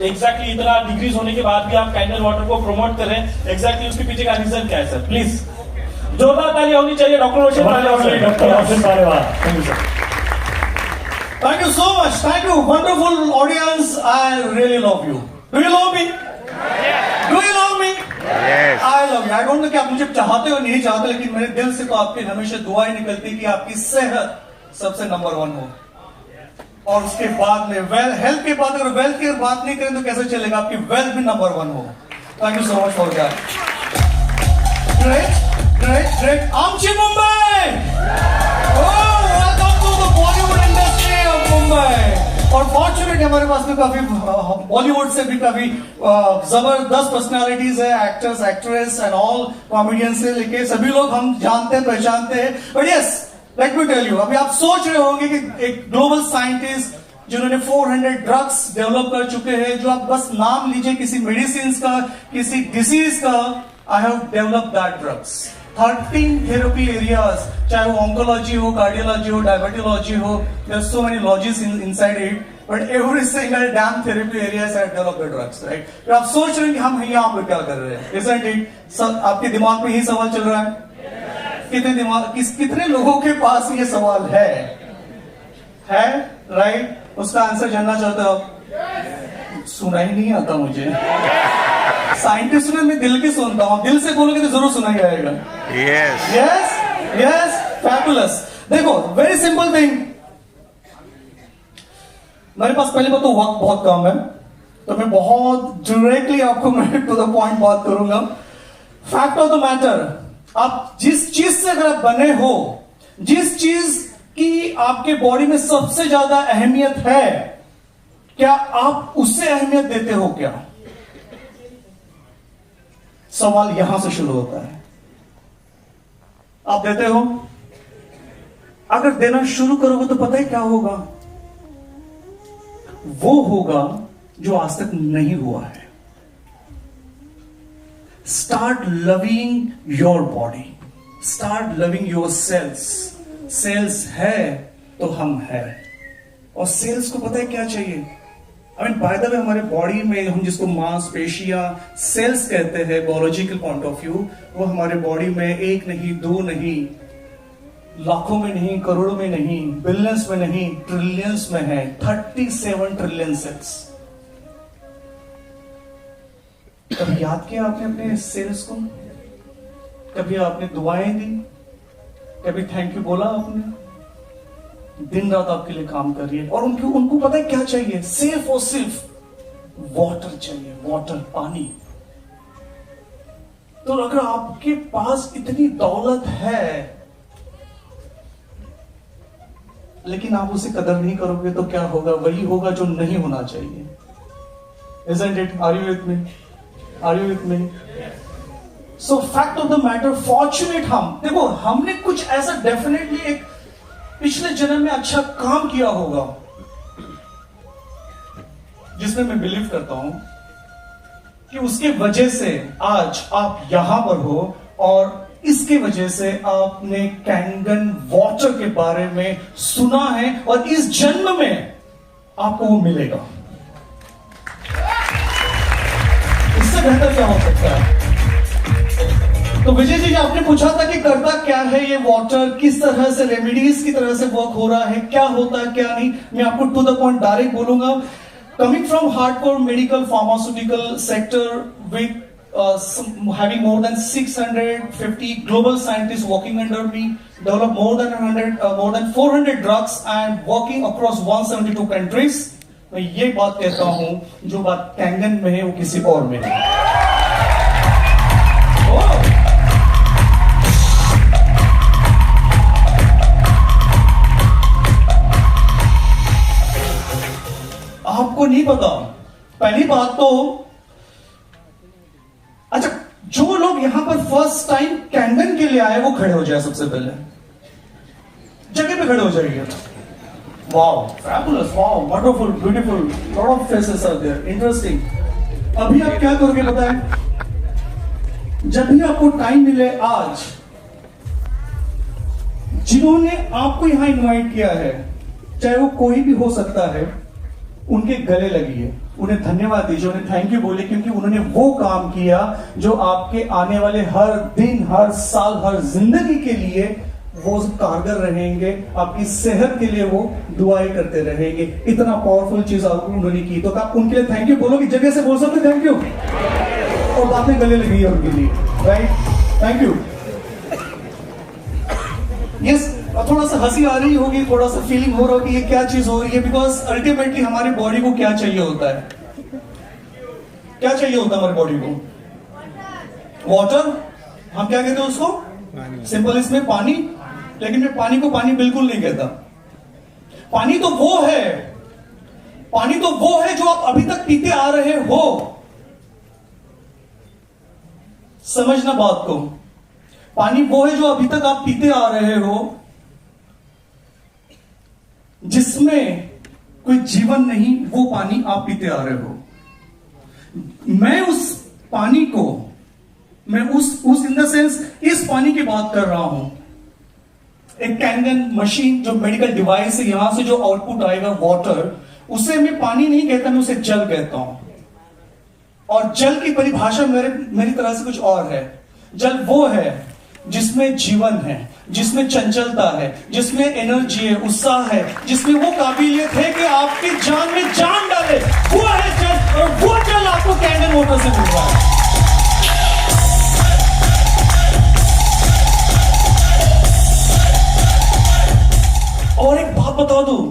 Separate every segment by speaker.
Speaker 1: Exactly इतना decrease होने के बाद भी आप कैंडल वाटर को प्रमोट कर रहे हैं, एग्जैक्टली उसके पीछे का रीजन क्या है सर? प्लीज जोरदार तालियां होनी चाहिए doctor Roshan Palewal.
Speaker 2: Doctor Roshan Palewal, thank you sir.
Speaker 3: Thank you so much. Thank you, wonderful audience. I really love you. Do you love me? Yes. Do you love me?
Speaker 2: Yes.
Speaker 3: I love you. I don't know कि आप मुझे चाहते हो नहीं चाहते, लेकिन मेरे दिल से तो आपकी हमेशा दुआएं निकलती कि आपकी सेहत सबसे नंबर 1 हो। और उसके बाद में हेल्थ के बाद अगर वेल्थ की बात नहीं करें तो कैसे चलेगा? आपकी वेल्थ भी नंबर 1 हो। Thank you so much for that. Great, great, great. आमची Mumbai. Oh, welcome to the Bollywood industry of Mumbai. और फॉर्चुनेट हमारे पास में काफी बॉलीवुड से भी काफी जबरदस्त पर्सनालिटीज है, actors, actress and all comedian से लेके सभी लोग हम जानते हैं, पहचानते हैं। But yes, let me tell you, अभी आप सोच रहे होंगे कि एक ग्लोबल साइंटिस्ट जिन्होंने 400 ड्रग्स डेवलप कर चुके हैं, जो आप बस नाम लीजिए किसी मेडिसिन का, किसी डिसीज का, I have developed that drugs. 13 therapy areas, चाहे वो ऑन्कोलॉजी हो, कार्डियोलॉजी हो, डायबिटोलॉजी हो, there are so many logies inside it, but every single damn therapy areas have developed drugs, right? तो आप सोच रहे हैं कि हम यहाँ पे क्या कर रहे हैं, isn't it? आपके दिमाग में यही सवाल चल रहा है? कितने लोगों के पास ये सवाल है, राइट? उसका आंसर जानना चाहते हो आप? सुना ही नहीं आता मुझे। साइंटिस्ट ने मैं दिल की सुनता हूं, दिल से बोलोगे तो जरूर सुना ही आएगा।
Speaker 2: Yes
Speaker 3: yes yes, fabulous. देखो, वेरी सिंपल थिंग, मेरे पास पहले बात तो वक्त बहुत कम है, तो मैं बहुत डायरेक्टली आपको मैं टू द पॉइंट बात करूंगा। फैक्ट ऑफ द मैटर, आप जिस चीज से अगर आप बने हो, जिस चीज की आपके बॉडी में सबसे ज्यादा अहमियत है, क्या आप उससे अहमियत देते हो क्या? सवाल यहां से शुरू होता है। आप देते हो? अगर देना शुरू करोगे तो पता है क्या होगा? वो होगा जो आज तक नहीं हुआ है। Start loving your body. Start loving your cells. Cells है तो हम है, और सेल्स को पता है क्या चाहिए? I mean by the way, हमारे बॉडी में हम जिसको मांसपेशियां सेल्स कहते हैं बायोलॉजिकल पॉइंट ऑफ व्यू, वो हमारे बॉडी में एक नहीं, दो नहीं, लाखों में नहीं, करोड़ों में नहीं, बिलियंस में नहीं, ट्रिलियंस में है। 37 ट्रिलियन सेल्स। कभी याद किया आपने अपने सेल्स को? कभी आपने दुआएं दी? कभी थैंक यू बोला आपने? दिन रात आपके लिए काम कर रही है, और उनको पता है क्या चाहिए? सिर्फ और सिर्फ वाटर चाहिए, वाटर, पानी। तो अगर आपके पास इतनी दौलत है लेकिन आप उसे कदर नहीं करोगे तो क्या होगा? वही होगा जो नहीं होना चाहिए। Isn't it? Are you with me? Are you with me? So fact of the matter, fortunate हम, देखो हमने कुछ ऐसा डेफिनेटली एक पिछले जन्म में अच्छा काम किया होगा, जिसमें मैं बिलीव करता हूं कि उसके वजह से आज आप यहां पर हो, और इसके वजह से आपने कैंगन वाटर के बारे में सुना है, और इस जन्म में आपको वो मिलेगा। इससे बेहतर क्या हो सकता है? तो विजय जी, आपने पूछा था कि करता क्या है ये वाटर, किस तरह से रेमेडीज की तरह से वर्क हो रहा है, क्या होता है क्या नहीं, मैं आपको टू द पॉइंट डायरेक्ट बोलूंगा। Coming from hardcore medical pharmaceutical sector with having more than 650 global scientists working under me, developed more than 400 drugs and working across 172 countries, मैं ये बात कहता हूं, जो बात कैंगन में है वो किसी और में नहीं। आपको नहीं पता। पहली बात तो, अच्छा, जो लोग यहां पर फर्स्ट टाइम कैंगन के लिए आए वो खड़े हो जाए, सबसे पहले जगह पे खड़े हो जाइए। Wow, fabulous, wow, wonderful, beautiful, lot of faces are there, interesting. अभी आप क्या करोगे पता है? जब भी आपको टाइम मिले आज, जिन्होंने आपको यहां इनवाइट किया है, चाहे वो कोई भी हो सकता है, उनके गले लगिए, उन्हें धन्यवाद दीजिए, उन्हें थैंक यू बोलिए, क्योंकि उन्होंने वो काम किया जो आपके आने वाले हर दिन, हर साल, हर जिंदगी के लिए वो कारगर रहेंगे, आपकी सेहत के लिए वो दुआएं करते रहेंगे। इतना पावरफुल चीज आपको उन्होंने की, तो आप उनके लिए थैंक यू बोलो कि जगह से बोल सकते थैंक यू, और बातें गले लगी है उनके लिए, राइट? Thank you. यस, थोड़ा सा हंसी आ रही होगी, थोड़ा सा फीलिंग हो रहा होगी ये क्या चीज हो रही है, बिकॉज अल्टीमेटली हमारी बॉडी को क्या चाहिए होता है? क्या चाहिए होता है हमारी बॉडी को? वाटर। हम क्या कहते हैं उसको? सिंपल इसमें पानी। लेकिन मैं पानी को पानी बिल्कुल नहीं कहता। पानी तो वो है, पानी तो वो है जो आप अभी तक पीते आ रहे हो। समझना बात को। पानी वो है जो अभी तक आप पीते आ रहे हो, जिसमें कोई जीवन नहीं, वो पानी आप पीते आ रहे हो। मैं उस पानी को, मैं उस इन द सेंस इस पानी की बात कर रहा हूं। एक कैंगन मशीन जो मेडिकल डिवाइस है, यहां से जो आउटपुट आएगा वाटर, उसे मैं पानी नहीं कहता, मैं उसे जल कहता हूं। और जल की परिभाषा मेरी तरह से कुछ और है। जल वो है जिसमें जीवन है, जिसमें चंचलता है, जिसमें एनर्जी है, उत्साह है, जिसमें वो काबिलियत है कि आपकी जान में जान डाले, वो है जल। और वो जल आपको कैंगन वाटर से मिल रहा है। और एक बात बता दूं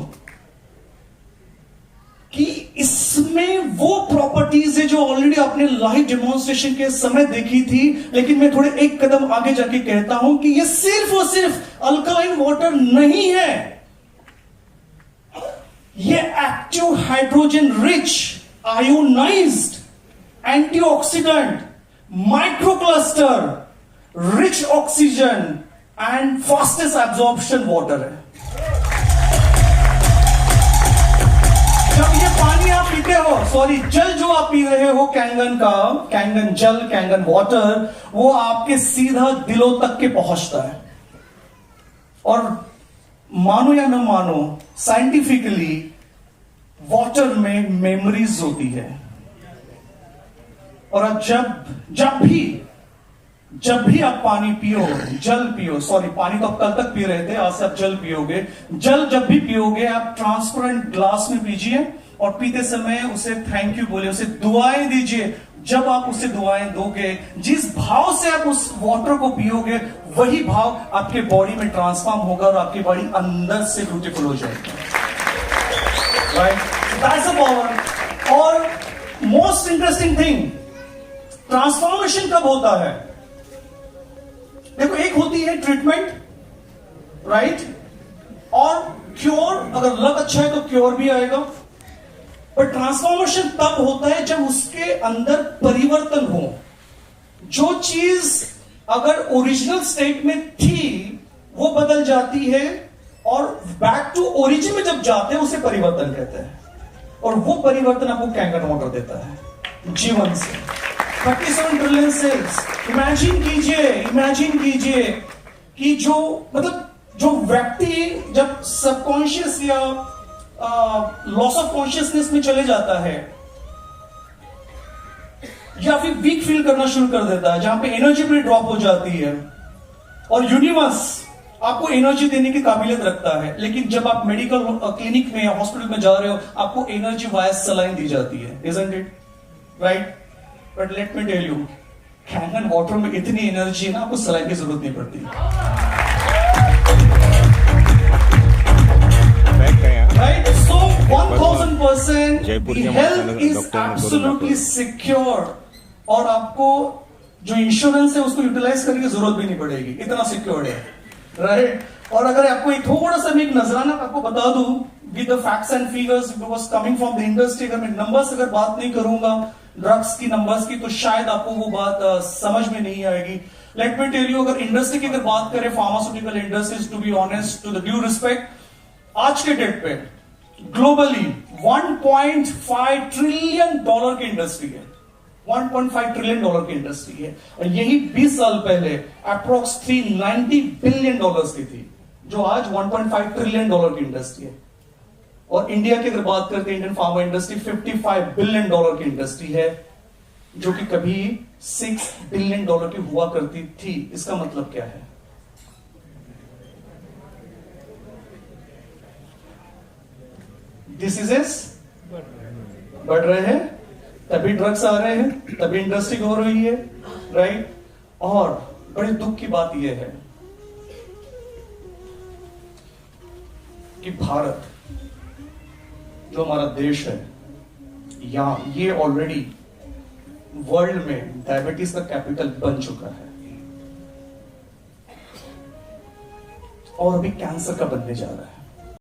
Speaker 3: कि इसमें वो प्रॉपर्टीज है जो ऑलरेडी आपने लाइव डेमोन्स्ट्रेशन के समय देखी थी, लेकिन मैं थोड़े एक कदम आगे जाके कहता हूं कि ये सिर्फ और सिर्फ अल्कलाइन वाटर नहीं है। ये active hydrogen rich, ionised, antioxidant, microcluster, rich oxygen and fastest absorption water है। जब ये पानी आप पीते हो, सॉरी जल जो आप पी रहे हो कैंगन का, कैंगन जल, कैंगन वाटर, वो आपके सीधा दिलों तक के पहुंचता है। और मानो या न मानो, साइंटिफिकली वाटर में मेमोरीज होती है। और अब जब भी आप पानी पियो, जल पियो, सॉरी पानी तो आप कल तक पी रहे थे, आज से आप जल पियोगे। जल जब भी पियोगे आप ट्रांसपेरेंट ग्लास में पीजिए, और पीते समय उसे थैंक यू बोलिए, उसे दुआएं दीजिए। जब आप उसे दुआएं दोगे, जिस भाव से आप उस वाटर को पियोगे, वही भाव आपके बॉडी में ट्रांसफॉर्म होगा और आपकी बॉडी अंदर से ब्यूटीफुल हो जाएगी। Right, that's the power. और मोस्ट इंटरेस्टिंग थिंग, ट्रांसफॉर्मेशन कब होता है? देखो, एक होती है ट्रीटमेंट, राइट, और क्योर। अगर लक अच्छा है तो क्योर भी आएगा। पर ट्रांसफॉर्मेशन तब होता है जब उसके अंदर परिवर्तन हो। जो चीज अगर ओरिजिनल स्टेट में थी वो बदल जाती है, और बैक टू ओरिजिन में जब जाते हैं उसे परिवर्तन कहते हैं। और वो परिवर्तन आपको कैंगन वाटर देता है जीवन से। 37 ट्रिलियन सेल्स। इमेजिन कीजिए कि जो व्यक्ति जब सबकॉन्शियस या लॉस ऑफ कॉन्शियसनेस में चले जाता है, या फिर वीक फील करना शुरू कर देता है, जहां पे एनर्जी भी ड्रॉप हो जाती है, और यूनिवर्स आपको एनर्जी देने की काबिलियत रखता है, लेकिन जब आप मेडिकल क्लिनिक में या हॉस्पिटल में जा रहे हो, आपको एनर्जी वाया सलाइन दी जाती है, isn't it? Right? But let me tell you, Kangen water में इतनी एनर्जी है ना, आपको सलाइन की जरूरत नहीं पड़ती। Right? So 1000% the health is absolutely secure, और आपको जो इंश्योरेंस है उसको यूटिलाइज करने की जरूरत भी नहीं पड़ेगी, इतना सिक्योर्ड है। राइट? और अगर आपको एक थोड़ा सा मैं एक नजराना आपको बता दूं with the facts and figures, because coming from the industry, अगर मैं नंबर्स अगर बात नहीं करूंगा ड्रग्स की, नंबर्स की, तो शायद आपको वो बात समझ में नहीं आएगी। लेट मी टेल यू, अगर इंडस्ट्री की अगर बात करें, pharmaceutical industries, to be honest, to the due respect, आज के डेट पे ग्लोबली 1.5 ट्रिलियन डॉलर की इंडस्ट्री है। 1.5 ट्रिलियन डॉलर की इंडस्ट्री है, और यही 20 साल पहले अप्रोक्स 390 बिलियन डॉलर्स की थी, जो आज 1.5 ट्रिलियन डॉलर की इंडस्ट्री है। और इंडिया की अगर बात करते हैं, इंडियन फार्मा इंडस्ट्री $55 बिलियन की इंडस्ट्री है, जो कि कभी $6 बिलियन की हुआ करती थी। इसका मतलब क्या है? डिसीजेस बढ़ रहे हैं, तभी ड्रग्स आ रहे हैं, तभी इंडस्ट्री हो रही है, राइट। और बड़े दुख की बात यह है कि भारत जो हमारा देश है, यहां ये ऑलरेडी वर्ल्ड में डायबिटीज का कैपिटल बन चुका है और अभी कैंसर का बनने जा रहा है।